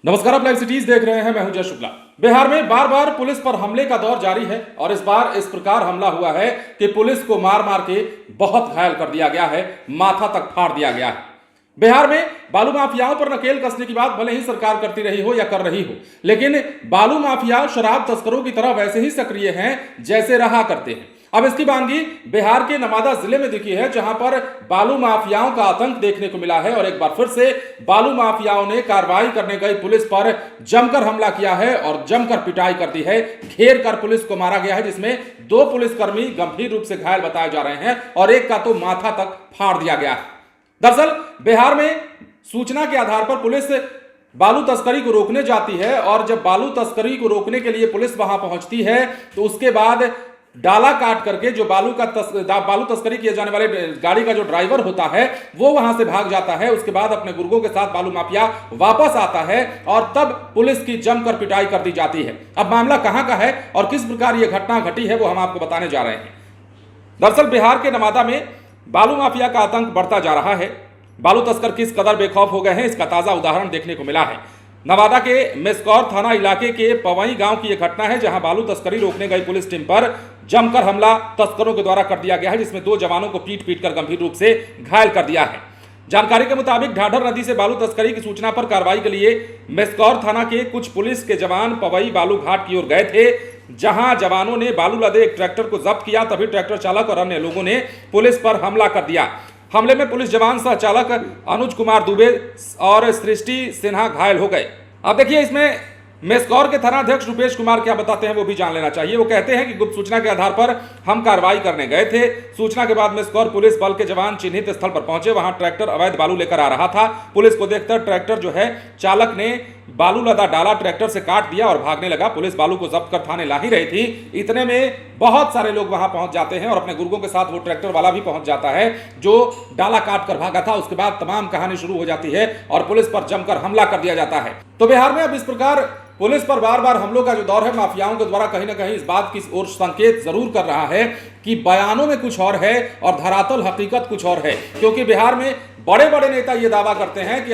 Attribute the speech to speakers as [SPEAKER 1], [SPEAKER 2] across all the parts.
[SPEAKER 1] नमस्कार, आप live cities देख रहे हैं। मैं हूं जय शुक्ला। बिहार में बार बार पुलिस पर हमले का दौर जारी है और इस बार इस प्रकार हमला हुआ है कि पुलिस को मार मार के बहुत घायल कर दिया गया है, माथा तक फाड़ दिया गया है। बिहार में बालू माफियाओं पर नकेल कसने की बात भले ही सरकार करती रही हो या कर रही हो, लेकिन बालू माफिया शराब तस्करों की तरह वैसे ही सक्रिय हैं जैसे रहा करते हैं। अब इसकी बानगी बिहार के नवादा जिले में दिखी है, जहां पर बालू माफियाओं का आतंक देखने को मिला है और एक बार फिर से बालू माफियाओं ने कार्रवाई करने गई पुलिस पर जमकर हमला किया है और जमकर पिटाई कर दी है। घेर कर पुलिस को मारा गया है, जिसमें 2 पुलिसकर्मी गंभीर रूप से घायल बताए जा रहे हैं और एक का तो माथा तक फाड़ दिया गया है। दरअसल बिहार में सूचना के आधार पर पुलिस बालू तस्करी को रोकने जाती है और जब बालू तस्करी को रोकने के लिए पुलिस वहां पहुंचती है तो उसके बाद डाला काट करके जो बालू तस्करी किए जाने वाले गाड़ी का जो ड्राइवर होता है वो वहां से भाग जाता है। उसके बाद अपने गुर्गों के साथ बालू माफिया वापस आता है और तब पुलिस की जमकर पिटाई कर दी जाती है। अब मामला कहां का है और किस प्रकार यह घटना घटी है वो हम आपको बताने जा रहे हैं। दरअसल बिहार के नवादा में बालू माफिया का आतंक बढ़ता जा रहा है। बालू तस्कर किस कदर बेखौफ हो गए हैं, इसका ताजा उदाहरण देखने को मिला है। नवादा के मेस्कौर थाना इलाके के पवई गांव की यह घटना है, जहां बालू तस्करी रोकने गई पुलिस टीम पर जमकर हमला तस्करों के द्वारा कर दिया गया है, जिसमें 2 जवानों को पीट पीट कर गंभीर रूप से घायल कर दिया है। जानकारी के मुताबिक ढाढर नदी से बालू तस्करी की सूचना पर कार्रवाई के लिए मेस्कौर थाना के कुछ पुलिस के जवान पवई बालू घाट की ओर गए थे। जहां जवानों ने बालू लदे एक ट्रैक्टर को जब्त किया, तभी ट्रैक्टर चालक और अन्य लोगों ने पुलिस पर हमला कर दिया। हमले में पुलिस जवान सह चालक अनुज कुमार दुबे और सृष्टि सिन्हा घायल हो गए। अब देखिए, इसमें मेस्कौर के थानाध्यक्ष रुपेश कुमार क्या बताते हैं वो भी जान लेना चाहिए। वो कहते हैं कि गुप्त सूचना के आधार पर हम कार्रवाई करने गए थे। सूचना के बाद मेस्कौर पुलिस बल के जवान चिन्हित स्थल पर पहुंचे। वहां ट्रैक्टर अवैध बालू लेकर आ रहा था। पुलिस को देखकर ट्रैक्टर जो है चालक ने बालू लदा डाला ट्रैक्टर से काट दिया और भागने लगा। पुलिस बालू को जब्त कर थाने ला ही रही थी, इतने में बहुत सारे लोग वहां पहुंच जाते हैं और अपने गुर्गों के साथ वो ट्रैक्टर वाला भी पहुंच जाता है जो डाला काट कर भागा था। उसके बाद तमाम कहानी शुरू हो जाती है और पुलिस पर जमकर हमला कर दिया जाता है। तो बिहार में अब इस प्रकार पुलिस पर बार बार हमलों का जो दौर है, माफियाओं के द्वारा कहीं ना कहीं इस बात की ओर संकेत जरूर कर रहा है कि बयानों में कुछ और है और धरातल हकीकत कुछ और है। क्योंकि बिहार में बड़े बड़े नेता ये दावा करते हैं कि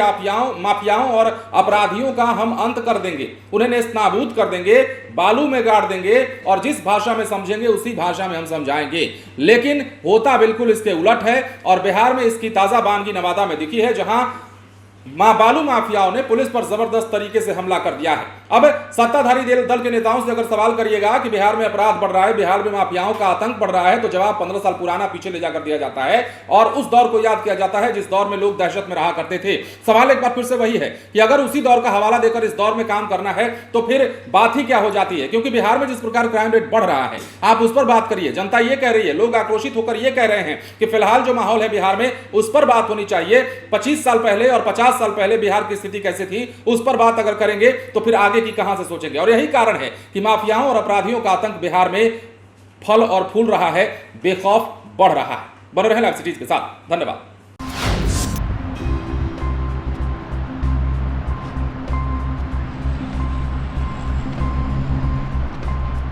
[SPEAKER 1] माफियाओं और अपराधियों का हम अंत कर देंगे, उन्हें नेस्तनाबूद कर देंगे, बालू में गाड़ देंगे और जिस भाषा में समझेंगे उसी भाषा में हम समझाएंगे। लेकिन होता बिल्कुल इसके उलट है और बिहार में इसकी ताजा बानगी नवादा में दिखी है, जहां बालू माफियाओं ने पुलिस पर जबरदस्त तरीके से हमला कर दिया है। अब सत्ताधारी दल के नेताओं से अगर सवाल करिएगा कि बिहार में अपराध बढ़ रहा है, बिहार में माफियाओं का आतंक बढ़ रहा है, तो जवाब 15 साल पुराना पीछे ले जाकर दिया जाता है और उस दौर को याद किया जाता है जिस दौर में लोग दहशत में रहा करते थे। सवाल एक बार फिर से वही है कि अगर उसी दौर का हवाला देकर इस दौर में काम करना है तो फिर बात ही क्या हो जाती है। क्योंकि बिहार में जिस प्रकार क्राइम रेट बढ़ रहा है, आप उस पर बात करिए। जनता ये कह रही है, लोग आक्रोशित होकर ये कह रहे हैं कि फिलहाल जो माहौल है बिहार में उस पर बात होनी चाहिए। 25 साल पहले और 50 साल पहले बिहार की स्थिति कैसे थी उस पर बात अगर करेंगे तो फिर आगे की कहां से सोचेंगे। और यही कारण है कि माफियाओं और अपराधियों का आतंक बिहार में फल और फूल रहा है, बेखौफ बढ़ रहा है। बने रहें लाइव सिटीज के साथ। धन्यवाद।